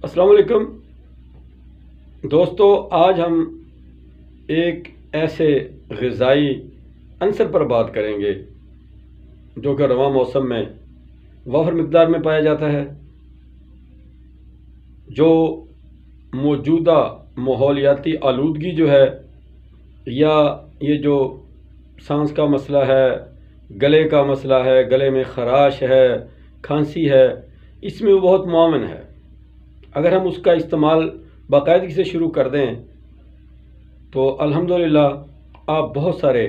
السلام علیکم دوستو، آج ہم ایک ایسے غذائی عنصر پر بات کریں گے جو کہ رواں موسم میں وافر مقدار میں پایا جاتا ہے، جو موجودہ ماحولیاتی آلودگی جو ہے یا یہ جو سانس کا مسئلہ ہے، گلے کا مسئلہ ہے، گلے میں خراش ہے، کھانسی ہے، اس میں وہ بہت معاون ہے۔ اگر ہم اس کا استعمال باقاعدگی سے شروع کر دیں تو الحمدللہ آپ بہت سارے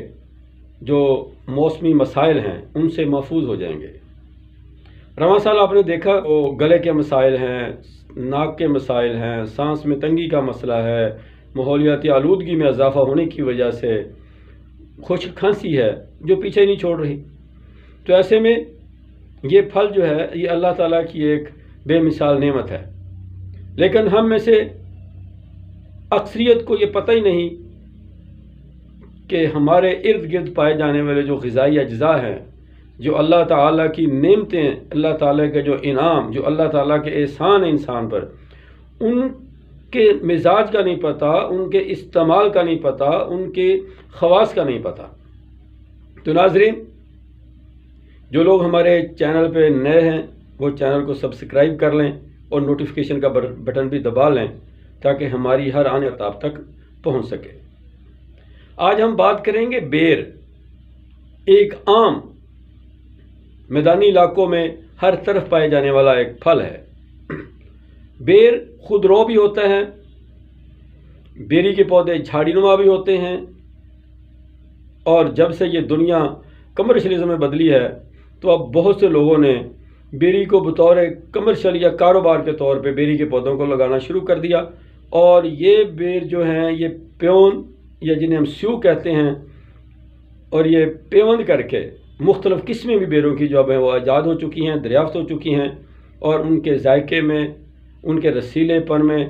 جو موسمی مسائل ہیں ان سے محفوظ ہو جائیں گے۔ رواں سال آپ نے دیکھا وہ گلے کے مسائل ہیں، ناک کے مسائل ہیں، سانس میں تنگی کا مسئلہ ہے، ماحولیاتی آلودگی میں اضافہ ہونے کی وجہ سے خشک کھانسی ہے جو پیچھے نہیں چھوڑ رہی۔ تو ایسے میں یہ پھل جو ہے یہ اللہ تعالیٰ کی ایک بے مثال نعمت ہے، لیکن ہم میں سے اکثریت کو یہ پتہ ہی نہیں کہ ہمارے ارد گرد پائے جانے والے جو غذائی اجزاء ہیں، جو اللہ تعالیٰ کی نعمتیں، اللہ تعالیٰ کے جو انعام، جو اللہ تعالیٰ کے احسان ہیں انسان پر، ان کے مزاج کا نہیں پتہ، ان کے استعمال کا نہیں پتہ، ان کے خواص کا نہیں پتہ۔ تو ناظرین، جو لوگ ہمارے چینل پہ نئے ہیں وہ چینل کو سبسکرائب کر لیں اور نوٹیفیکیشن کا بٹن بھی دبا لیں تاکہ ہماری ہر آنے والی آپ تک پہنچ سکے۔ آج ہم بات کریں گے بیر، ایک عام میدانی علاقوں میں ہر طرف پائے جانے والا ایک پھل ہے۔ بیر خود رو بھی ہوتا ہے، بیری کے پودے جھاڑی نما بھی ہوتے ہیں، اور جب سے یہ دنیا کمرشلزم میں بدلی ہے تو اب بہت سے لوگوں نے بیری کو بطور کمرشل یا کاروبار کے طور پہ بیری کے پودوں کو لگانا شروع کر دیا، اور یہ بیر جو ہیں یہ پیون یا جنہیں ہم سیو کہتے ہیں، اور یہ پیوند کر کے مختلف قسمیں بھی بیروں کی جو اب ہیں وہ ایجاد ہو چکی ہیں، دریافت ہو چکی ہیں، اور ان کے ذائقے میں، ان کے رسیلے پن میں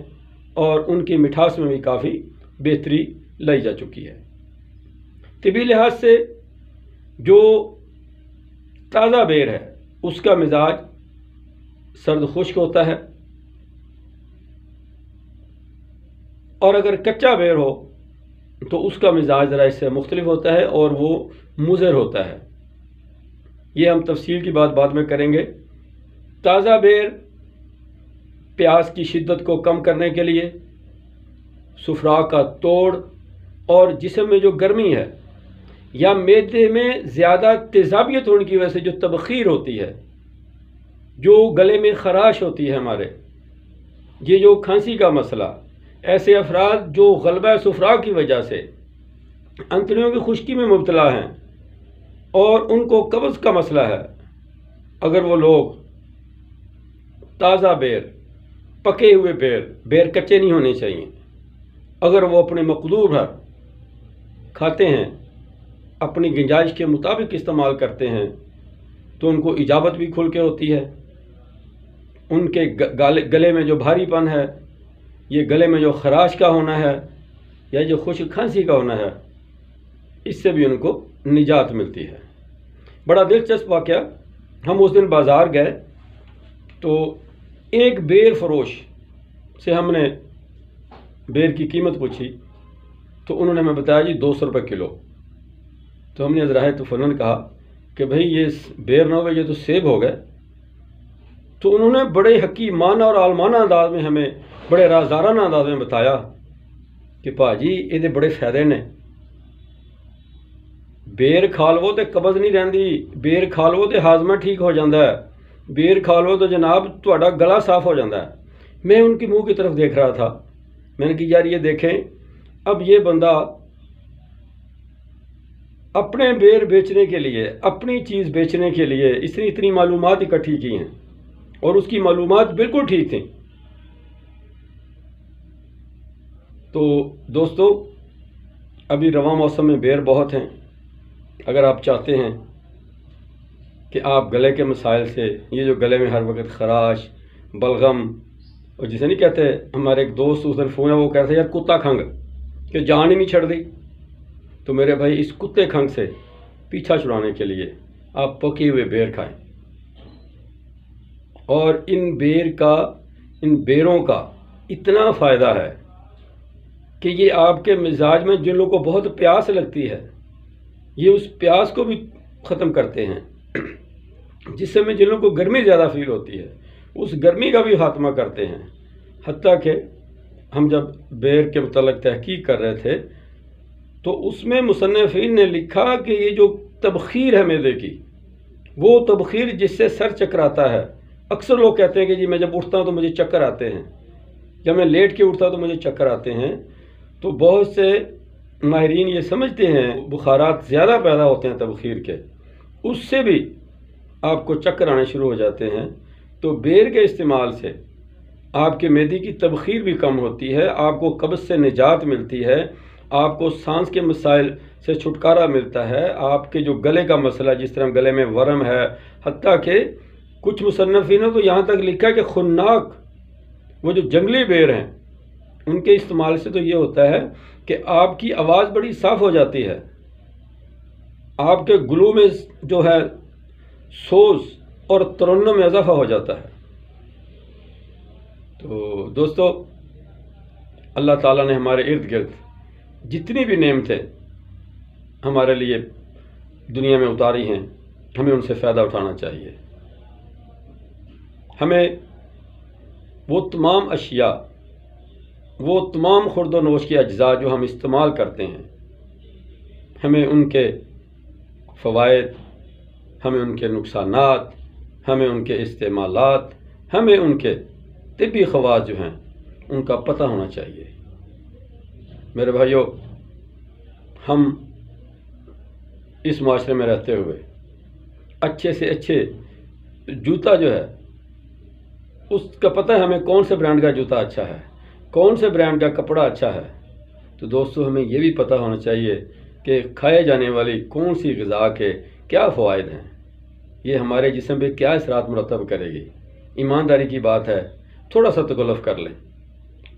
اور ان کی مٹھاس میں بھی کافی بہتری لائی جا چکی ہے۔ طبی لحاظ سے جو تازہ بیر ہے اس کا مزاج سرد خشک ہوتا ہے، اور اگر کچا بیر ہو تو اس کا مزاج ذرا اس سے مختلف ہوتا ہے اور وہ مضر ہوتا ہے۔ یہ ہم تفصیل کی بات بعد میں کریں گے۔ تازہ بیر پیاس کی شدت کو کم کرنے کے لیے، سفرا کا توڑ اور جسم میں جو گرمی ہے یا معدے میں زیادہ تیزابیت ہونے کی وجہ سے جو تبخیر ہوتی ہے، جو گلے میں خراش ہوتی ہے ہمارے، یہ جو کھانسی کا مسئلہ، ایسے افراد جو غلبہ سفرا کی وجہ سے انتڑیوں کی خشکی میں مبتلا ہیں اور ان کو قبض کا مسئلہ ہے، اگر وہ لوگ تازہ بیر، پکے ہوئے بیر کچے نہیں ہونے چاہیے، اگر وہ اپنے مقدور بھر کھاتے ہیں، اپنی گنجائش کے مطابق استعمال کرتے ہیں، تو ان کو اجابت بھی کھل کے ہوتی ہے۔ ان کے گلے میں جو بھاری پن ہے، یہ گلے میں جو خراش کا ہونا ہے یا جو خشک کھانسی کا ہونا ہے، اس سے بھی ان کو نجات ملتی ہے۔ بڑا دلچسپ واقعہ، ہم اس دن بازار گئے تو ایک بیر فروش سے ہم نے بیر کی قیمت پوچھی تو انہوں نے ہمیں بتایا جی 200 روپے کلو۔ تو ہم نے ذرائع فنن کہا کہ بھئی یہ بیر نہ ہوئے، یہ تو سیب ہو گئے۔ تو انہوں نے بڑے حکیمانہ اور عالمانہ انداز میں ہمیں، بڑے رازدارانہ انداز میں بتایا کہ پاجی یہ بڑے فائدے نے، بیر کھا لو تو قبض نہیں رہندی، بیر کھا لو تو ہاضمہ ٹھیک ہو جاتا ہے، بیر کھا لو تو جناب تہاڈا گلا صاف ہو جاتا ہے۔ میں ان کی منہ کی طرف دیکھ رہا تھا، میں نے کہا یار یہ دیکھیں، اب یہ بندہ اپنے بیر بیچنے کے لیے، اپنی چیز بیچنے کے لیے اس نے اتنی معلومات اکٹھی کی ہیں، اور اس کی معلومات بالکل ٹھیک تھیں۔ تو دوستو، ابھی رواں موسم میں بیر بہت ہیں۔ اگر آپ چاہتے ہیں کہ آپ گلے کے مسائل سے، یہ جو گلے میں ہر وقت خراش، بلغم، اور جسے نہیں کہتے، ہمارے ایک دوست اس دن فون ہے وہ کہتے ہیں یار کتا کھنگ کہ جان ہی نہیں چھڑ دی، تو میرے بھائی اس کتے کھنگ سے پیچھا چھڑانے کے لیے آپ پکے ہوئے بیر کھائیں، اور ان بیر کا ان بیروں کا اتنا فائدہ ہے کہ یہ آپ کے مزاج میں جن لوگوں کو بہت پیاس لگتی ہے یہ اس پیاس کو بھی ختم کرتے ہیں، جس میں جن لوگوں کو گرمی زیادہ فیل ہوتی ہے اس گرمی کا بھی خاتمہ کرتے ہیں۔ حتیٰ کہ ہم جب بیر کے متعلق تحقیق کر رہے تھے تو اس میں مصنفین نے لکھا کہ یہ جو تبخیر ہے معدے کی، وہ تبخیر جس سے سر چکراتا ہے، اکثر لوگ کہتے ہیں کہ جی میں جب اٹھتا ہوں تو مجھے چکر آتے ہیں، یا میں لیٹ کے اٹھتا ہوں تو مجھے چکر آتے ہیں، تو بہت سے ماہرین یہ سمجھتے ہیں بخارات زیادہ پیدا ہوتے ہیں تبخیر کے، اس سے بھی آپ کو چکر آنے شروع ہو جاتے ہیں۔ تو بیر کے استعمال سے آپ کے معدے کی تبخیر بھی کم ہوتی ہے، آپ کو قبض سے نجات ملتی ہے، آپ کو سانس کے مسائل سے چھٹکارا ملتا ہے، آپ کے جو گلے کا مسئلہ جس طرح گلے میں ورم ہے، حتیٰ کہ کچھ مصنفین نے تو یہاں تک لکھا کہ خناک وہ جو جنگلی بیر ہیں ان کے استعمال سے تو یہ ہوتا ہے کہ آپ کی آواز بڑی صاف ہو جاتی ہے، آپ کے گلو میں جو ہے سوز اور ترنم میں اضافہ ہو جاتا ہے۔ تو دوستو، اللہ تعالیٰ نے ہمارے ارد گرد جتنی بھی نعمتیں ہمارے لیے دنیا میں اتاری ہیں ہمیں ان سے فائدہ اٹھانا چاہیے۔ ہمیں وہ تمام اشیاء، وہ تمام خورد و نوش کے اجزاء جو ہم استعمال کرتے ہیں، ہمیں ان کے فوائد، ہمیں ان کے نقصانات، ہمیں ان کے استعمالات، ہمیں ان کے طبی خواص جو ہیں ان کا پتہ ہونا چاہیے۔ میرے بھائیو، ہم اس معاشرے میں رہتے ہوئے اچھے سے اچھے جوتا جو ہے اس کا پتہ ہے ہمیں کون سے برانڈ کا جوتا اچھا ہے، کون سے برانڈ کا کپڑا اچھا ہے۔ تو دوستو، ہمیں یہ بھی پتہ ہونا چاہیے کہ کھائے جانے والی کون سی غذا کے کیا فوائد ہیں، یہ ہمارے جسم پہ کیا اثرات مرتب کرے گی۔ ایمانداری کی بات ہے، تھوڑا سا تکلف کر لیں،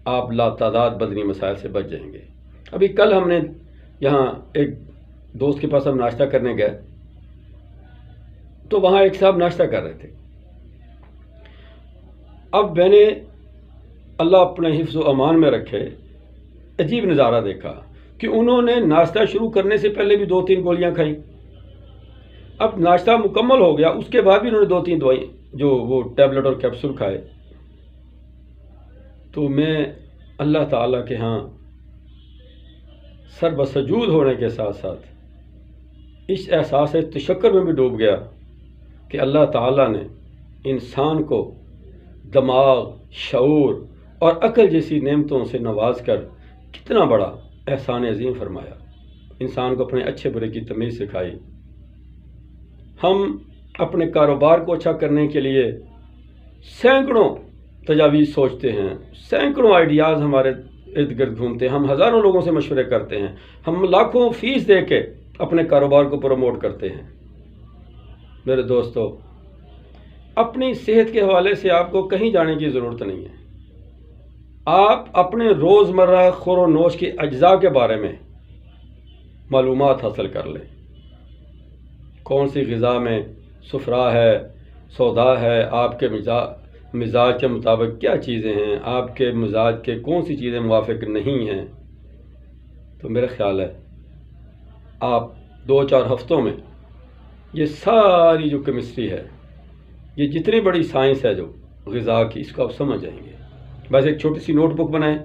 آپ لاتعداد بدنی مسائل سے بچ جائیں گے۔ ابھی کل ہم نے یہاں ایک دوست کے پاس ہم ناشتہ کرنے گئے تو وہاں ایک صاحب ناشتہ کر رہے تھے۔ اب میں نے اللہ اپنے حفظ و امان میں رکھے عجیب نظارہ دیکھا کہ انہوں نے ناشتہ شروع کرنے سے پہلے بھی 2-3 گولیاں کھائیں۔ اب ناشتہ مکمل ہو گیا، اس کے بعد بھی انہوں نے 2-3 دوائیں جو وہ ٹیبلٹ اور کیپسول کھائے۔ تو میں اللہ تعالیٰ کے ہاں سر بسجود ہونے کے ساتھ ساتھ اس احساس تشکر میں بھی ڈوب گیا کہ اللہ تعالیٰ نے انسان کو دماغ، شعور اور عقل جیسی نعمتوں سے نواز کر کتنا بڑا احسان عظیم فرمایا، انسان کو اپنے اچھے برے کی تمیز سکھائی۔ ہم اپنے کاروبار کو اچھا کرنے کے لیے سینکڑوں تجاویز سوچتے ہیں، سینکڑوں آئیڈیاز ہمارے ارد گرد گھومتے ہیں، ہم ہزاروں لوگوں سے مشورے کرتے ہیں، ہم لاکھوں فیس دے کے اپنے کاروبار کو پروموٹ کرتے ہیں۔ میرے دوستو، اپنی صحت کے حوالے سے آپ کو کہیں جانے کی ضرورت نہیں ہے۔ آپ اپنے روزمرہ خور و نوش کے اجزاء کے بارے میں معلومات حاصل کر لیں، کون سی غذا میں صفرا ہے، سودا ہے، آپ کے مزاج کے مطابق کیا چیزیں ہیں، آپ کے مزاج کے کون سی چیزیں موافق نہیں ہیں۔ تو میرا خیال ہے آپ 2-4 ہفتوں میں یہ ساری جو کیمسٹری ہے، یہ جتنی بڑی سائنس ہے جو غذا کی، اس کو آپ سمجھ جائیں گے۔ بس ایک چھوٹی سی نوٹ بک بنائیں،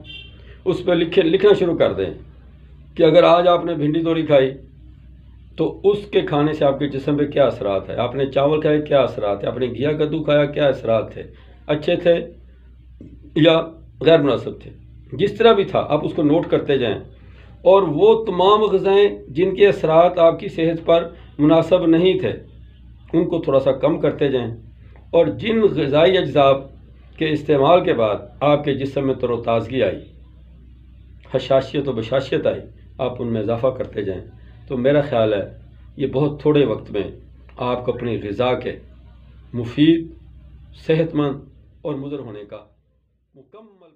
اس پہ لکھنا شروع کر دیں کہ اگر آج آپ نے بھنڈی توری کھائی تو اس کے کھانے سے آپ کے جسم پہ کیا اثرات ہے، آپ نے چاول کھائے کیا اثرات ہے، آپ نے گھیا کدو کھایا کیا اثرات تھے، اچھے تھے یا غیر مناسب تھے۔ جس طرح بھی تھا آپ اس کو نوٹ کرتے جائیں، اور وہ تمام غذائیں جن کے اثرات آپ کی صحت پر مناسب نہیں تھے ان کو تھوڑا سا کم کرتے جائیں، اور جن غذائی اجزاء کے استعمال کے بعد آپ کے جسم میں تر و تازگی آئی، حشاشیت و بشاشیت آئی، آپ ان میں اضافہ کرتے جائیں۔ تو میرا خیال ہے یہ بہت تھوڑے وقت میں آپ کو اپنی غذا کے مفید، صحت مند اور مضر ہونے کا مکمل